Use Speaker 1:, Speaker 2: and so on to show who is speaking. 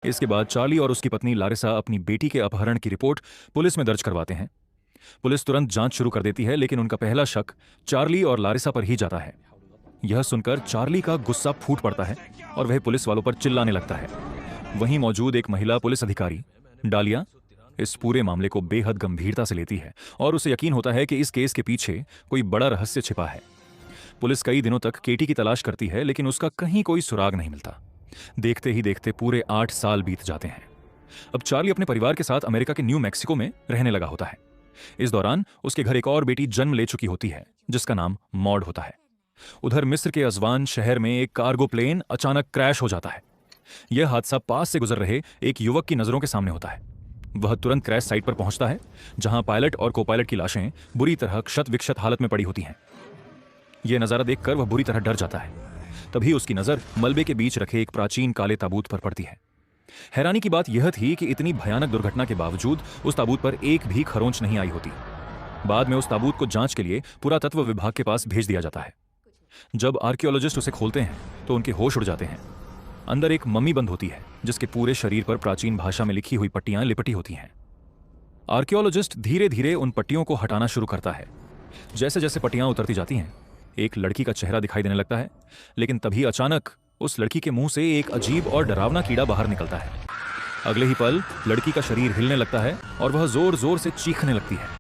Speaker 1: इसके बाद चार्ली और उसकी पत्नी लारिसा अपनी बेटी के अपहरण की रिपोर्ट पुलिस में दर्ज करवाते हैं। पुलिस तुरंत जांच शुरू कर देती है, लेकिन उनका पहला शक चार्ली और लारिसा पर ही जाता है। यह सुनकर चार्ली का गुस्सा फूट पड़ता है और वह पुलिस वालों पर चिल्लाने लगता है। वहीं मौजूद एक महिला पुलिस अधिकारी डालिया इस पूरे मामले को बेहद गंभीरता से लेती है और उसे यकीन होता है कि इस केस के पीछे कोई बड़ा रहस्य छिपा है। पुलिस कई दिनों तक केटी की तलाश करती है, लेकिन उसका कहीं कोई सुराग नहीं मिलता। देखते ही देखते पूरे 8 साल बीत जाते हैं। अब चार्ली अपने परिवार के साथ अमेरिका के न्यू मैक्सिको में रहने लगा होता है। इस दौरान उसके घर एक और बेटी जन्म ले चुकी होती है, जिसका नाम मॉड होता है। उधर मिस्र के अजवान शहर में एक कार्गो प्लेन अचानक क्रैश हो जाता है। यह हादसा पास से गुजर रहे एक युवक की नजरों के सामने होता है। वह तुरंत क्रैश साइट पर पहुंचता है, जहां पायलट और को पायलट की लाशें बुरी तरह क्षत विक्षत हालत में पड़ी होती हैं। यह नजारा देखकर वह बुरी तरह डर जाता है। तभी उसकी नजर मलबे के बीच रखे एक प्राचीन काले ताबूत पर पड़ती है। हैरानी की बात यह थी कि इतनी भयानक दुर्घटना के बावजूद उस ताबूत पर एक भी खरोंच नहीं आई होती। बाद में उस ताबूत को जांच के लिए पुरातत्व विभाग के पास भेज दिया जाता है। जब आर्कियोलॉजिस्ट उसे खोलते हैं तो उनके होश उड़ जाते हैं। अंदर एक मम्मी बंद होती है, जिसके पूरे शरीर पर प्राचीन भाषा में लिखी हुई पट्टियां लिपटी होती हैं। आर्कियोलॉजिस्ट धीरे धीरे उन पट्टियों को हटाना शुरू करता है। जैसे जैसे पट्टियां उतरती जाती हैं, एक लड़की का चेहरा दिखाई देने लगता है, लेकिन तभी अचानक उस लड़की के मुंह से एक अजीब और डरावना कीड़ा बाहर निकलता है। अगले ही पल लड़की का शरीर हिलने लगता है और वह जोर जोर से चीखने लगती है।